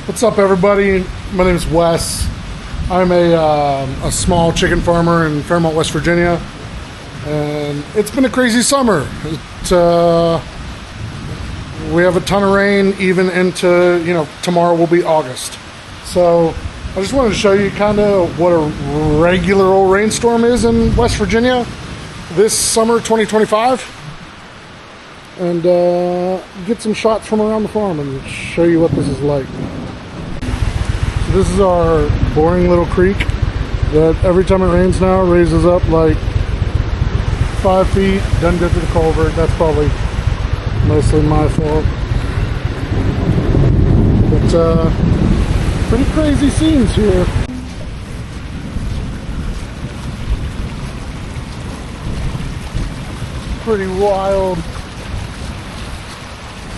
What's up, everybody? My name is Wes. I'm a small chicken farmer in Fairmont, West Virginia, and it's been a crazy summer. We have a ton of rain, even into, tomorrow will be August. So I just wanted to show you kind of what a regular old rainstorm is in West Virginia this summer 2025, and get some shots from around the farm and show you what this is like. So this is our boring little creek that every time it rains now raises up like 5 feet, doesn't go through the culvert. That's probably mostly my fault. But pretty crazy scenes here. Pretty wild.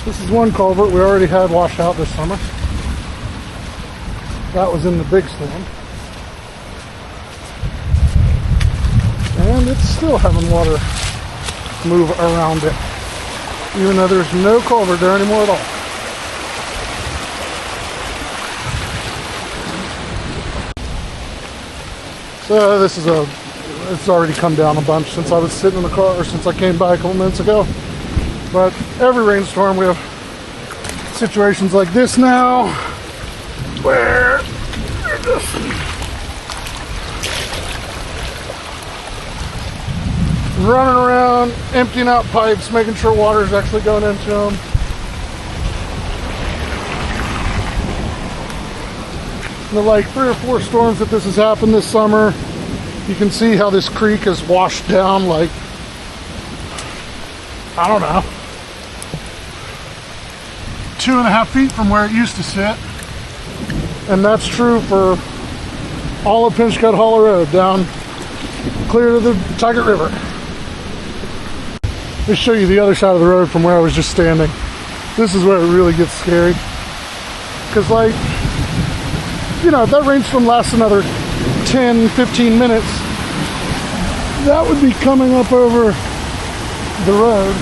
This is one culvert we already had washed out this summer. That was in the big storm. And it's still having water move around it, even though there's no culvert there anymore at all. So this is it's already come down a bunch since I was sitting in the car, or since I came by a couple minutes ago. But every rainstorm we have situations like this now, where they're just running around, emptying out pipes, making sure water is actually going into them. The like 3 or 4 storms that this has happened this summer, you can see how this creek is washed down like, I don't know, 2.5 feet from where it used to sit. And that's true for all of Pinchgut Hollow Road down clear to the Pinchgut River. Let me show you the other side of the road from where I was just standing. This is where it really gets scary. Because like, if that rainstorm lasts another 10, 15 minutes, that would be coming up over the road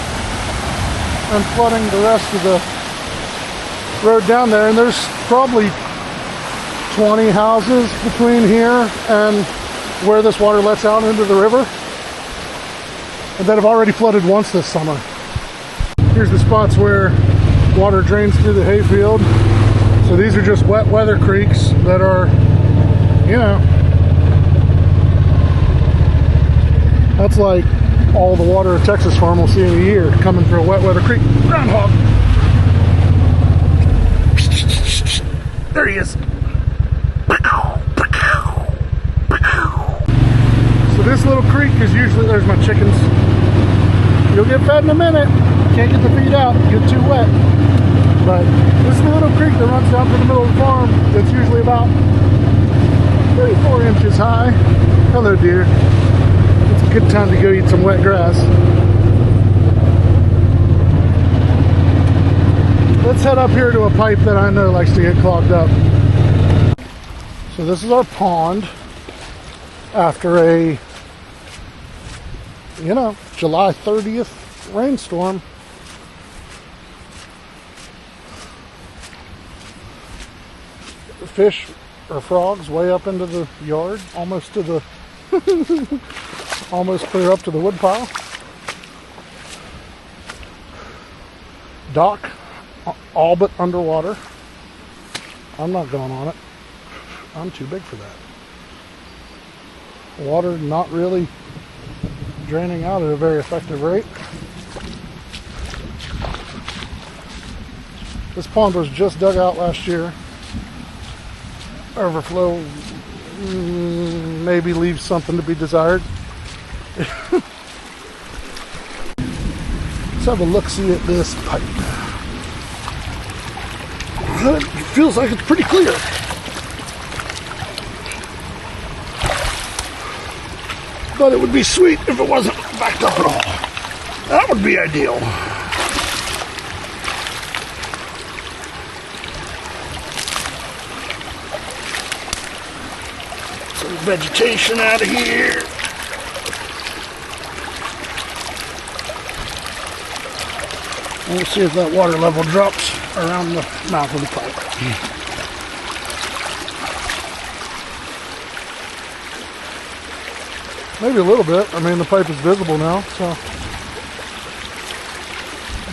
and flooding the rest of the road down there. And there's probably 20 houses between here and where this water lets out into the river, and that have already flooded once this summer. Here's the spots where water drains through the hayfield. So these are just wet weather creeks that are, that's like all the water a Texas farm will see in a year coming through a wet weather creek. Groundhog. There he is. So this little creek is usually, there's my chickens. You'll get fed in a minute. Can't get the feed out, get too wet. But this is the little creek that runs down to the middle of the farm that's usually about 3-4 inches high. Hello, dear. It's a good time to go eat some wet grass. Let's head up here to a pipe that I know likes to get clogged up. So this is our pond after a, July 30th rainstorm. Fish or frogs way up into the yard, almost to the almost clear up to the wood pile. Dock all but underwater. I'm not going on it. I'm too big for that. Water not really draining out at a very effective rate. This pond was just dug out last year. Overflow maybe leaves something to be desired. Let's have a look-see at this pipe. It feels like it's pretty clear. But it would be sweet if it wasn't backed up at all. That would be ideal. Some vegetation out of here. And we'll see if that water level drops around the mouth of the pipe. Maybe a little bit. I mean, the pipe is visible now, so.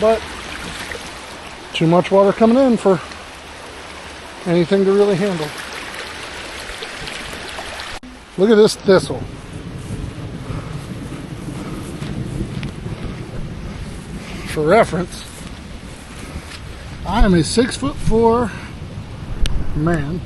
But too much water coming in for anything to really handle. Look at this thistle. For reference, I am a 6'4" man.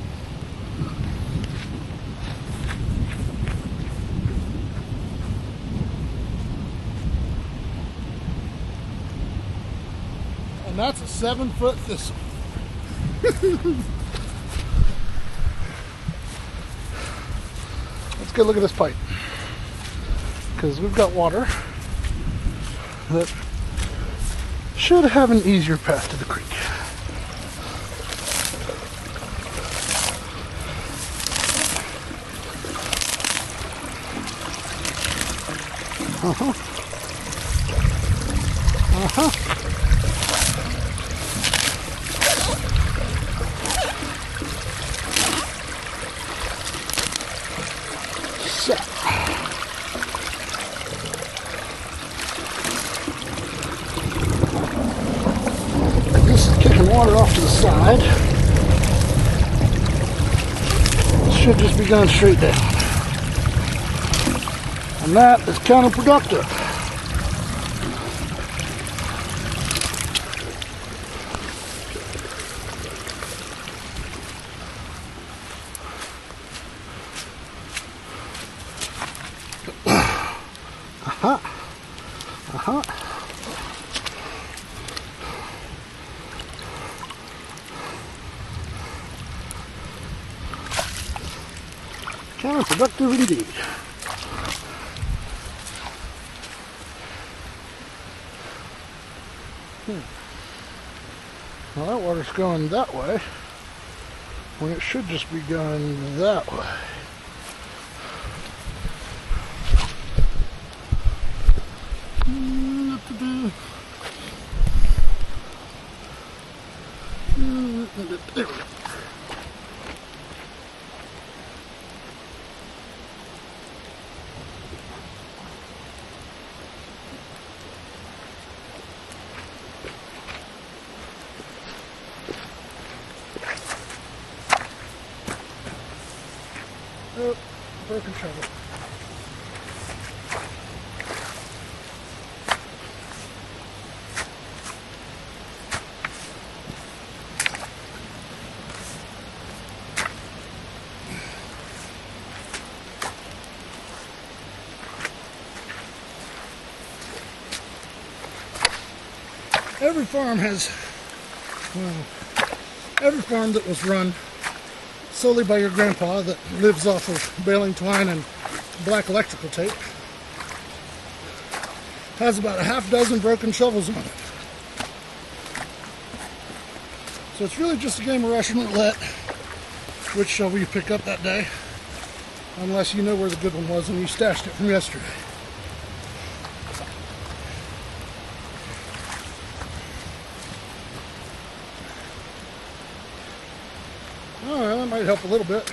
And that's a 7-foot thistle. Let's go look at this pipe, because we've got water that should have an easier path to the creek. So, this is kicking water off to the side. It should just be going straight down. And that is counterproductive. Counterproductive indeed. Well, that water's going that way when it should just be going that way. There we go. Oh, broken shovel. Every farm has, well, every farm that was run solely by your grandpa that lives off of baling twine and black electrical tape has about a half dozen broken shovels on it. So it's really just a game of Russian roulette which shovel you pick up that day, unless you know where the good one was and you stashed it from yesterday. Oh, that might help a little bit.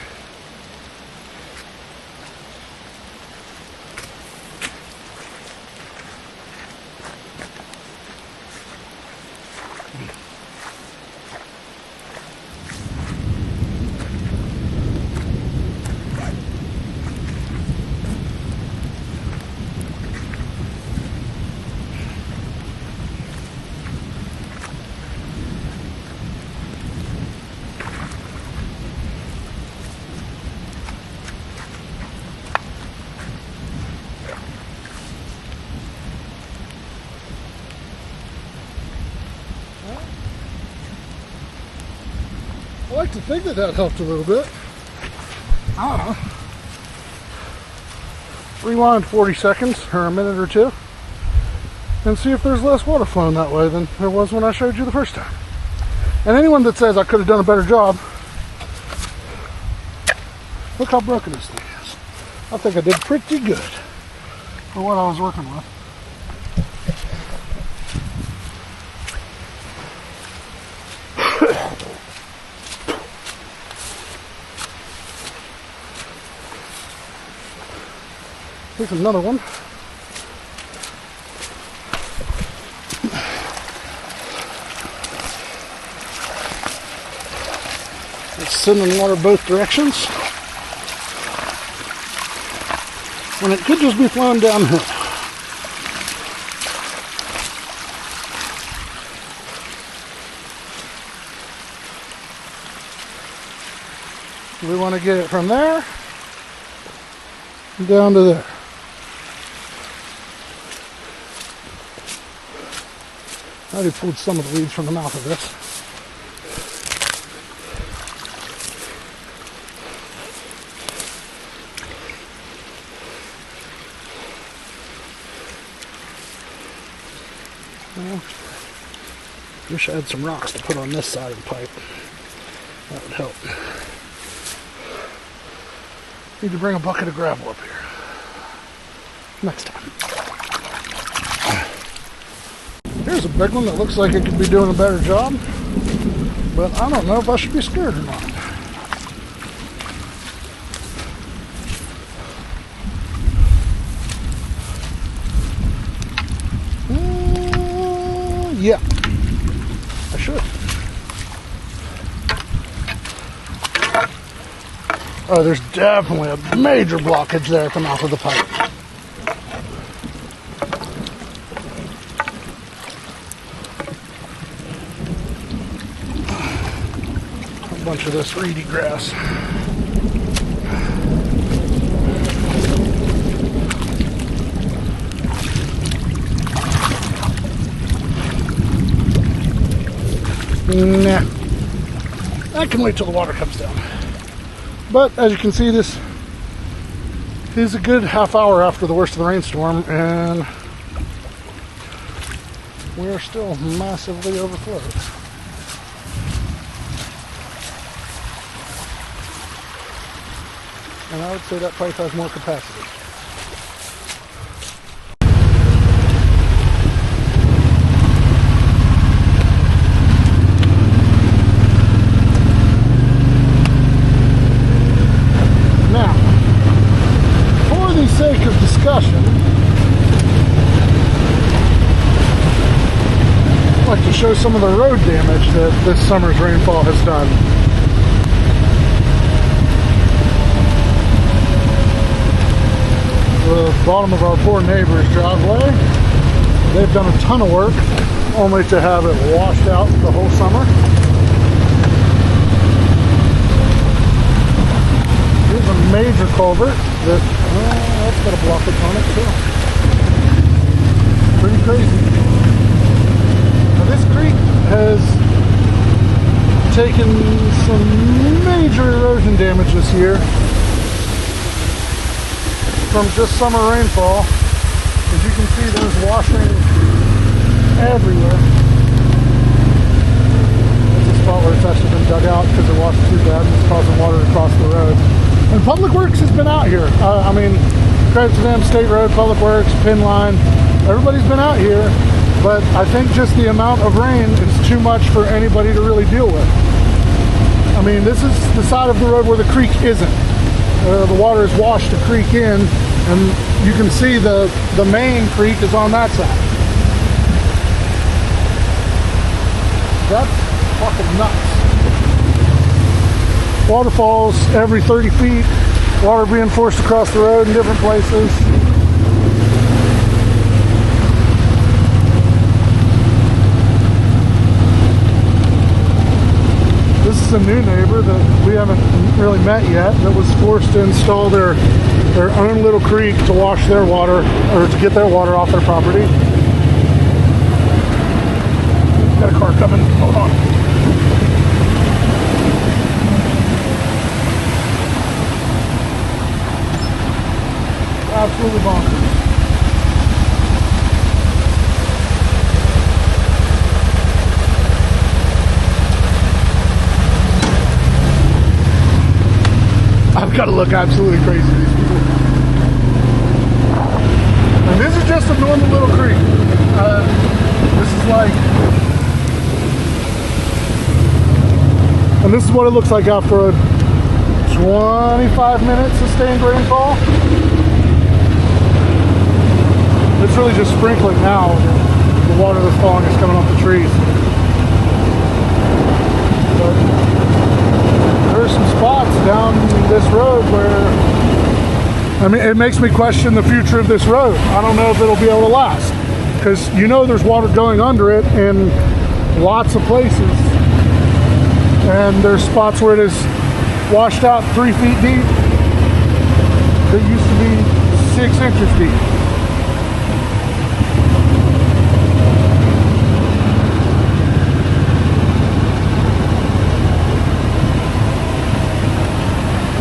I like to think that helped a little bit. I don't know. Rewind 40 seconds or a minute or two and see if there's less water flowing that way than there was when I showed you the first time. And anyone that says I could have done a better job, look how broken this thing is. I think I did pretty good for what I was working with. Here's another one. It's sending water both directions. And it could just be flowing downhill. We want to get it from there down to there. I already pulled some of the weeds from the mouth of this. Well, wish I had some rocks to put on this side of the pipe. That would help. Need to bring a bucket of gravel up here. Next time. Here's a big one that looks like it could be doing a better job, but I don't know if I should be scared or not. Yeah, I should. Oh, there's definitely a major blockage there at the mouth of the pipe. A bunch of this reedy grass. Nah, I can wait till the water comes down. But as you can see, this is a good half hour after the worst of the rainstorm, and we are still massively overflowed. And I would say that pipe has more capacity. Sake of discussion, I'd like to show some of the road damage that this summer's rainfall has done. The bottom of our poor neighbor's driveway, they've done a ton of work only to have it washed out the whole summer. Here's a major culvert that's got a blockage on it too. Pretty crazy. Now this creek has taken some major erosion damage this year from just summer rainfall. As you can see, there's washing everywhere. That's a spot where it's actually been dug out because it washed too bad and it's causing water to cross the road. And Public Works has been out here. I mean, credit to them, State Road, Public Works, Pin Line, everybody's been out here, but I think just the amount of rain is too much for anybody to really deal with. I mean, this is the side of the road where the creek isn't. The water has washed the creek in, and you can see the main creek is on that side. That's fucking nuts. Waterfalls every 30 feet, water being forced across the road in different places. This is a new neighbor that we haven't really met yet that was forced to install their own little creek to wash their water, or to get their water off their property. Got a car coming, hold on. Absolutely bonkers. I've got to look absolutely crazy, these people. And this is just a normal little creek. This is like, and this is what it looks like after a 25 minute sustained rainfall. It's really just sprinkling now. The water that's falling is coming off the trees. But there's some spots down this road where, I mean, it makes me question the future of this road. I don't know if it'll be able to last, because you know there's water going under it in lots of places, and there's spots where it is washed out 3 feet deep that used to be 6 inches deep.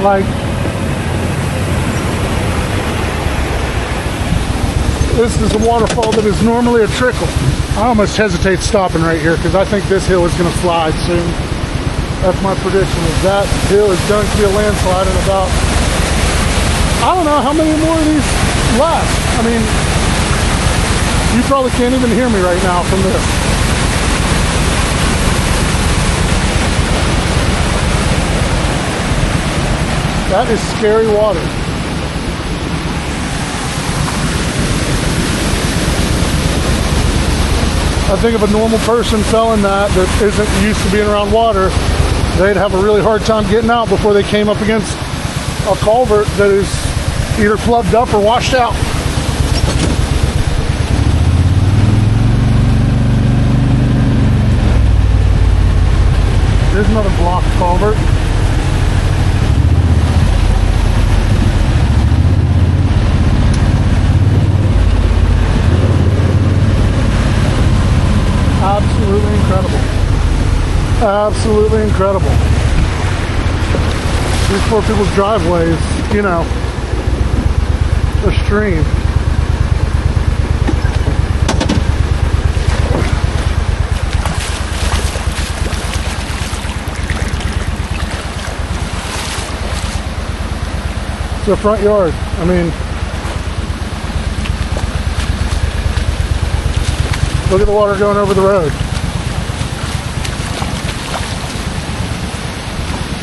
Like, this is a waterfall that is normally a trickle. I almost hesitate stopping right here because I think this hill is going to slide soon. That's my prediction, is that hill is going to be a landslide in about, I don't know how many more of these last. I mean, you probably can't even hear me right now from this. That is scary water. I think if a normal person selling that isn't used to being around water, they'd have a really hard time getting out before they came up against a culvert that is either plugged up or washed out. There's another blocked culvert. Absolutely incredible. Absolutely incredible. These poor people's driveways, you know, a stream. It's a front yard. I mean, look at the water going over the road.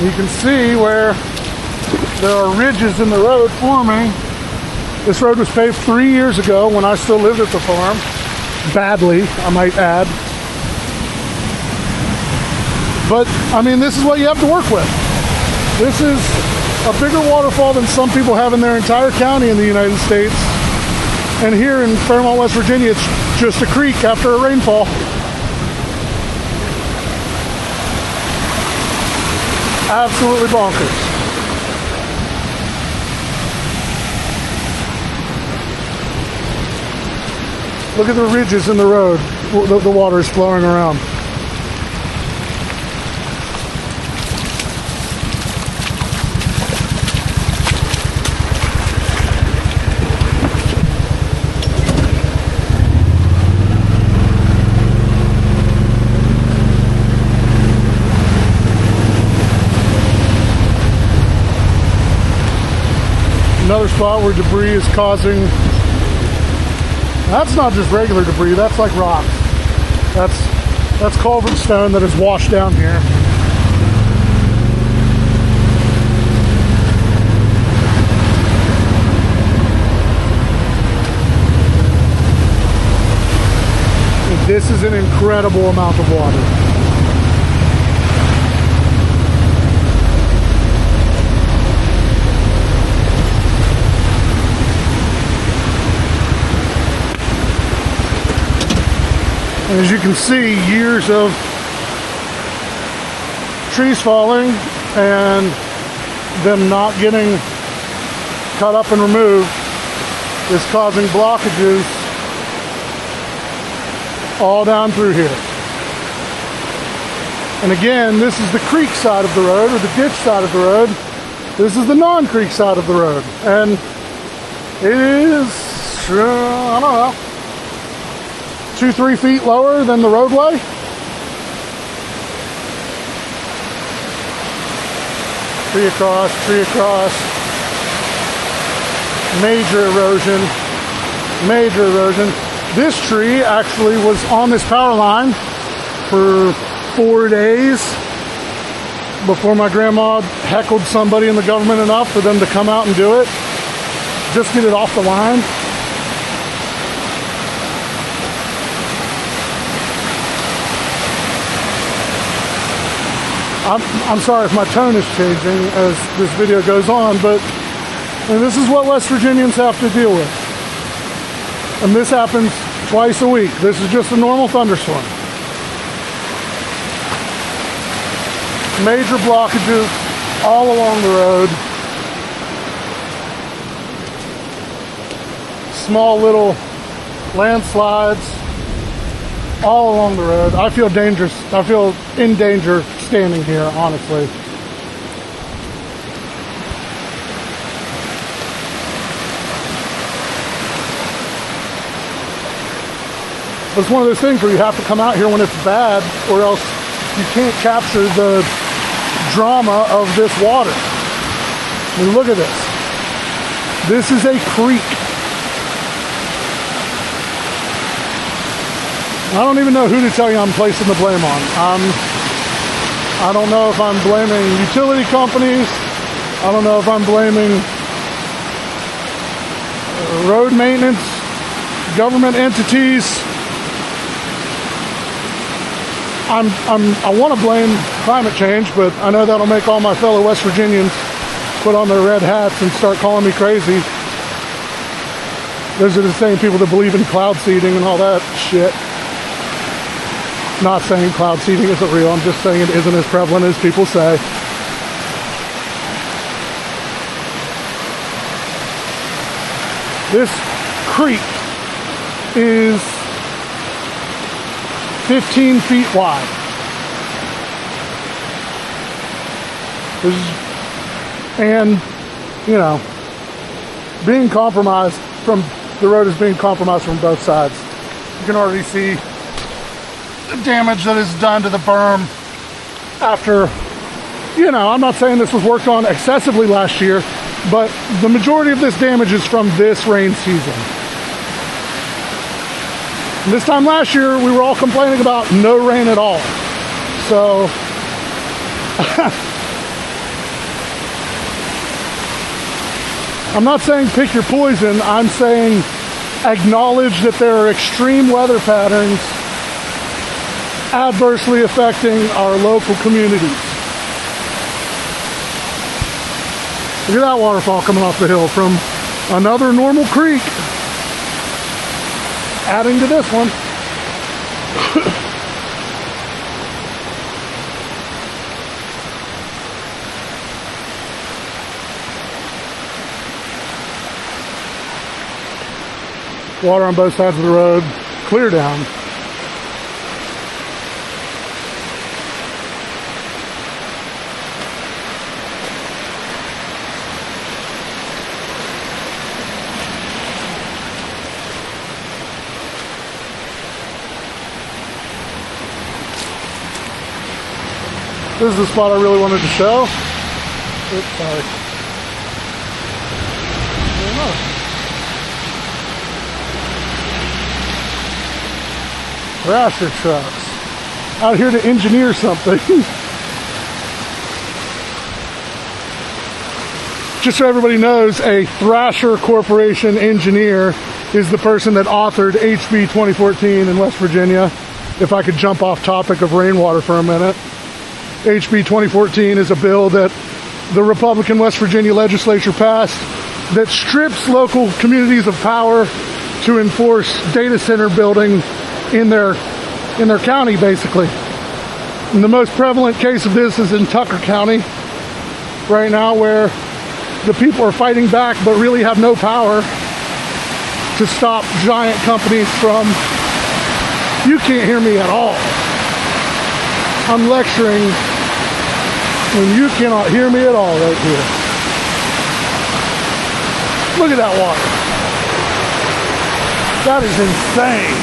You can see where there are ridges in the road forming. This road was paved 3 years ago when I still lived at the farm. Badly, I might add. But, I mean, this is what you have to work with. This is a bigger waterfall than some people have in their entire county in the United States. And here in Fairmont, West Virginia, it's just a creek after a rainfall. Absolutely bonkers. Look at the ridges in the road. The water is flowing around. Another spot where debris is causing, that's not just regular debris, that's like rocks. That's culvert stone that is washed down here. And this is an incredible amount of water. As you can see, years of trees falling and them not getting cut up and removed is causing blockages all down through here. And again, this is the creek side of the road, or the ditch side of the road. This is the non-creek side of the road. And it is, I don't know, 2-3 feet lower than the roadway. Tree across. Major erosion. This tree actually was on this power line for 4 days before my grandma heckled somebody in the government enough for them to come out and do it. Just get it off the line. I'm sorry if my tone is changing as this video goes on, but this is what West Virginians have to deal with. And this happens twice a week. This is just a normal thunderstorm. Major blockages all along the road. Small little landslides all along the road. I feel dangerous. I feel in danger standing here, honestly. It's one of those things where you have to come out here when it's bad, or else you can't capture the drama of this water. I mean, look at this. This is a creek. I don't even know who to tell you I'm placing the blame on. I don't know if I'm blaming utility companies. I don't know if I'm blaming road maintenance, government entities. I want to blame climate change, but I know that'll make all my fellow West Virginians put on their red hats and start calling me crazy. Those are the same people that believe in cloud seeding and all that shit. Not saying cloud seeding isn't real, I'm just saying it isn't as prevalent as people say. This creek is 15 feet wide. And, you know, being compromised from, the road is being compromised from both sides. You can already see the damage that is done to the berm after, you know, I'm not saying this was worked on excessively last year, but the majority of this damage is from this rain season. And this time last year, we were all complaining about no rain at all. So, I'm not saying pick your poison. I'm saying acknowledge that there are extreme weather patterns adversely affecting our local communities. Look at that waterfall coming off the hill from another normal creek, adding to this one. Water on both sides of the road, clear down. This is the spot I really wanted to show. Oops, sorry. Thrasher trucks out here to engineer something. Just so everybody knows, a Thrasher Corporation engineer is the person that authored HB 2014 in West Virginia. If I could jump off topic of rainwater for a minute. HB 2014 is a bill that the Republican West Virginia legislature passed that strips local communities of power to enforce data center building in their county, basically. And the most prevalent case of this is in Tucker County right now, where the people are fighting back but really have no power to stop giant companies from... You can't hear me at all. I'm lecturing when you cannot hear me at all right here. Look at that water. That is insane.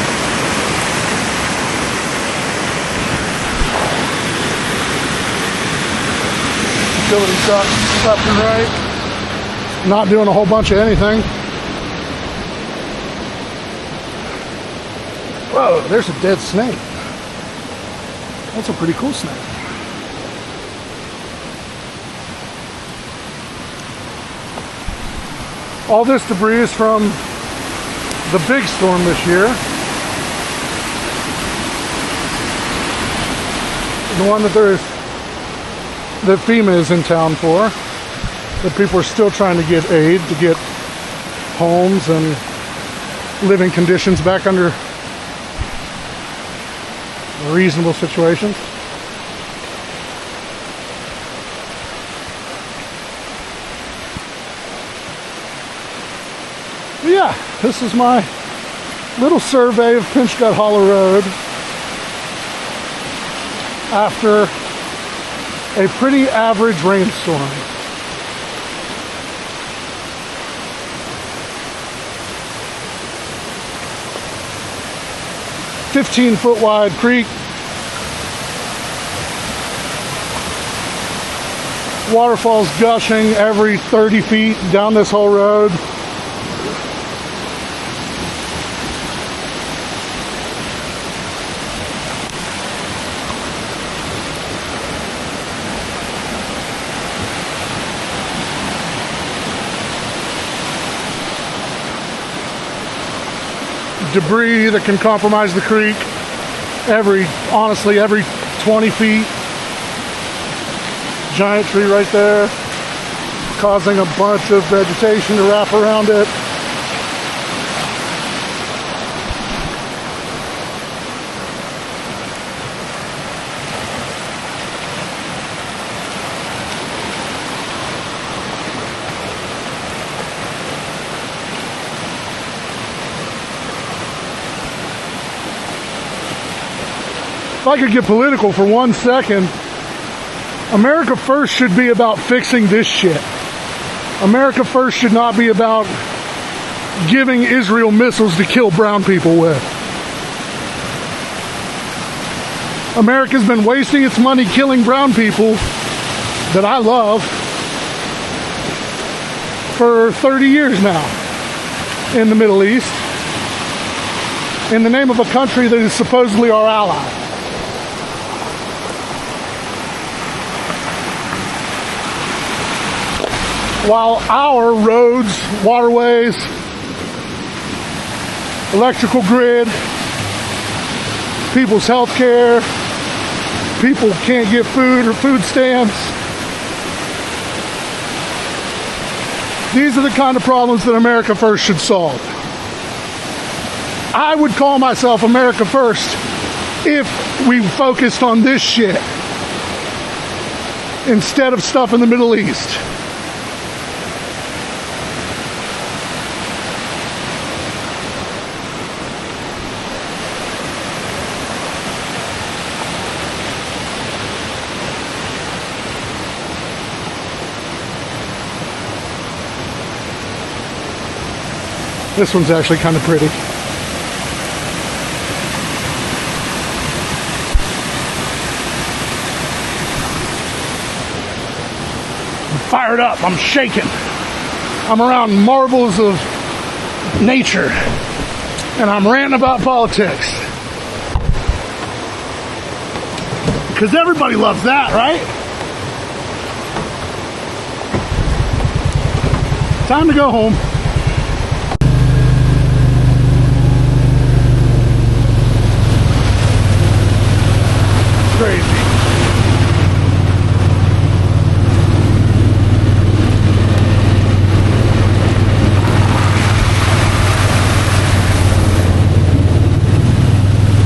Utility trucks left and right. Not doing a whole bunch of anything. Whoa, there's a dead snake. That's a pretty cool snake. All this debris is from the big storm this year. The one that there is that FEMA is in town for. That people are still trying to get aid to get homes and living conditions back under reasonable situations. But yeah, this is my little survey of Pinchgut Hollow Road after a pretty average rainstorm. "15-foot wide creek. Waterfalls gushing every 30 feet down this whole road. Debris that can compromise the creek honestly, every 20 feet. Giant tree right there, causing a bunch of vegetation to wrap around it. If I could get political for 1 second, America First should be about fixing this shit. America First should not be about giving Israel missiles to kill brown people with. America's been wasting its money killing brown people that I love for 30 years now in the Middle East in the name of a country that is supposedly our ally. While our roads, waterways, electrical grid, people's health care, people can't get food or food stamps. These are the kind of problems that America First should solve. I would call myself America First if we focused on this shit instead of stuff in the Middle East. This one's actually kind of pretty. I'm fired up, I'm shaking. I'm around marvels of nature, and I'm ranting about politics. Because everybody loves that, right? Time to go home. Crazy.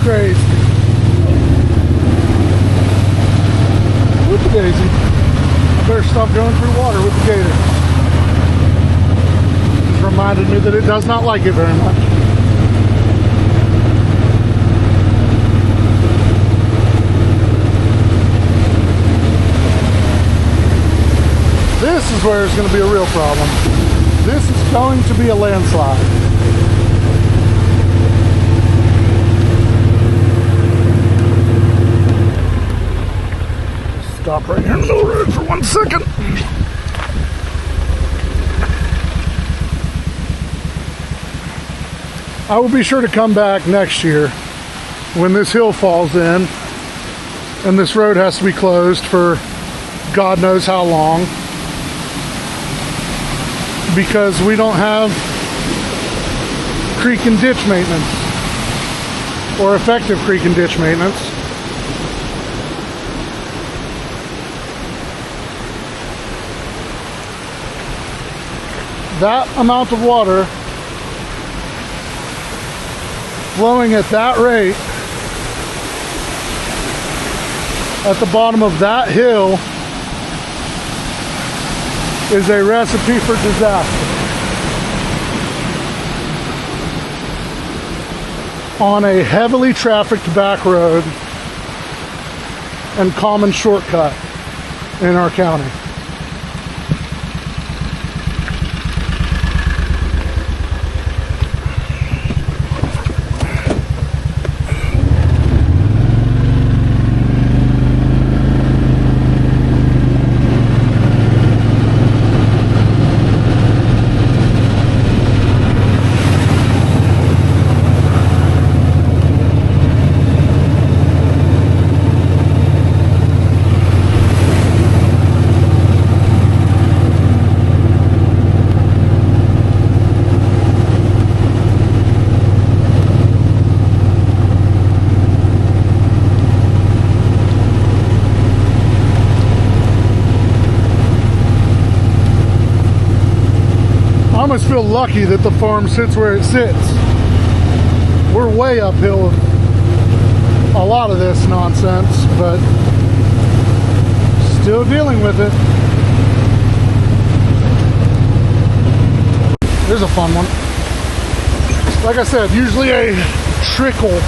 Crazy. With the daisy. I better stop going through water with the gator. Just reminded me that it does not like it very much. This is where it's going to be a real problem. This is going to be a landslide. Stop right here in the middle of the road for 1 second. I will be sure to come back next year when this hill falls in and this road has to be closed for God knows how long, because we don't have creek and ditch maintenance or effective creek and ditch maintenance. that amount of water flowing at that rate at the bottom of that hill is a recipe for disaster. On a heavily trafficked back road and common shortcut in our county. I almost feel lucky that the farm sits where it sits. We're way uphill of a lot of this nonsense, but still dealing with it. Here's a fun one. Like I said, usually a trickle.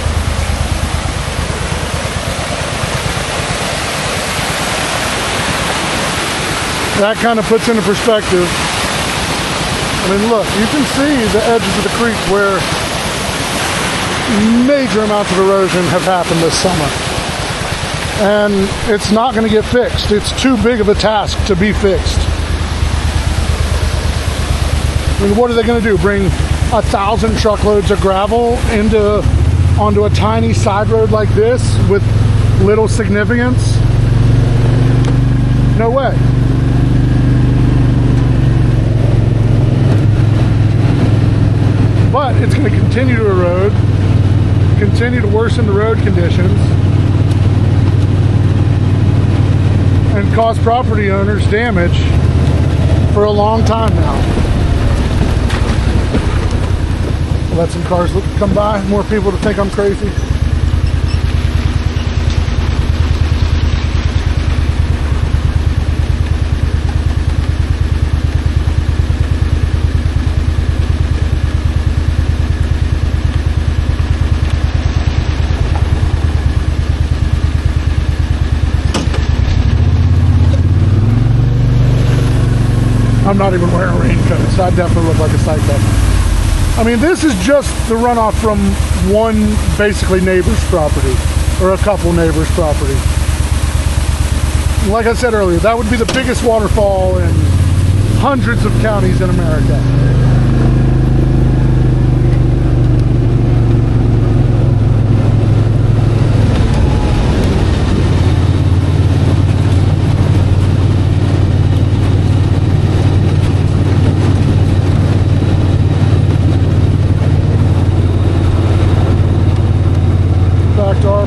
That kind of puts into perspective. I mean, look, you can see the edges of the creek where major amounts of erosion have happened this summer. And it's not going to get fixed. It's too big of a task to be fixed. I mean, what are they going to do? Bring 1,000 truckloads of gravel onto a tiny side road like this with little significance? No way. But it's going to continue to erode, continue to worsen the road conditions, and cause property owners damage for a long time now. Let some cars come by, more people to think I'm crazy. I'm not even wearing raincoats, so I definitely look like a psycho. I mean, this is just the runoff from one basically neighbor's property, or a couple neighbors' property. Like I said earlier, that would be the biggest waterfall in hundreds of counties in America.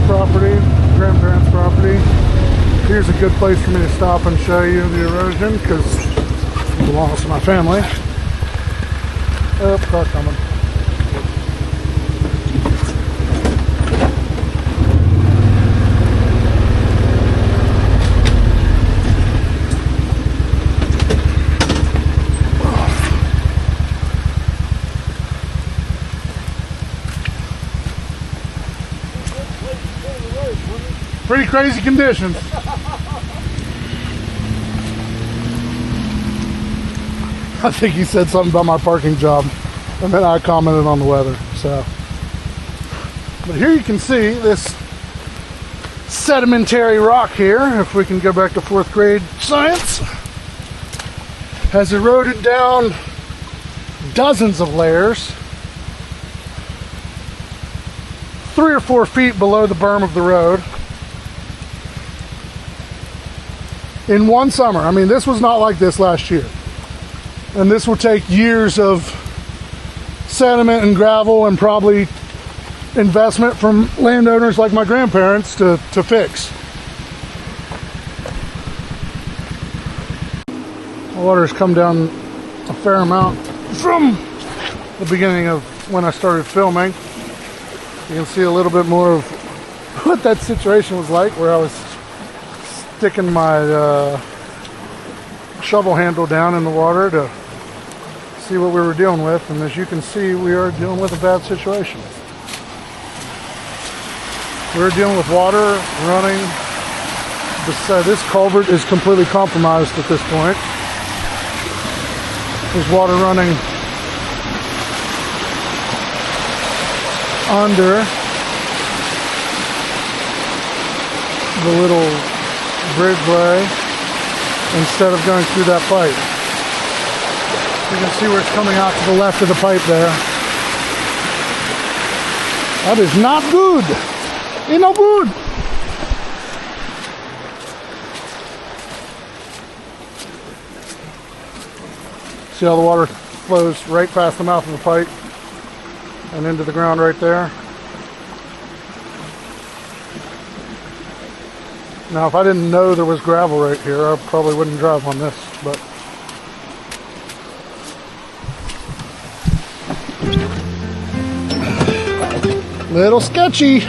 Property, grandparents' property. Here's a good place for me to stop and show you the erosion because it belongs to my family. Oh, car coming. Pretty crazy conditions. I think he said something about my parking job, and then I commented on the weather. So, but here you can see this sedimentary rock here, if we can go back to 4th grade science, has eroded down dozens of layers, 3 or 4 feet below the berm of the road. In one summer. I mean, this was not like this last year. And this will take years of sediment and gravel and probably investment from landowners like my grandparents to fix. The water's come down a fair amount from the beginning of when I started filming. You can see a little bit more of what that situation was like, where I was sticking my shovel handle down in the water to see what we were dealing with, and as you can see, we are dealing with a bad situation. We're dealing with water running. This culvert is completely compromised at this point. There's water running under the little bridgeway instead of going through that pipe. You can see where it's coming out to the left of the pipe there. That is not good. Ain't no good. See how the water flows right past the mouth of the pipe and into the ground right there. Now, if I didn't know there was gravel right here, I probably wouldn't drive on this, but little sketchy.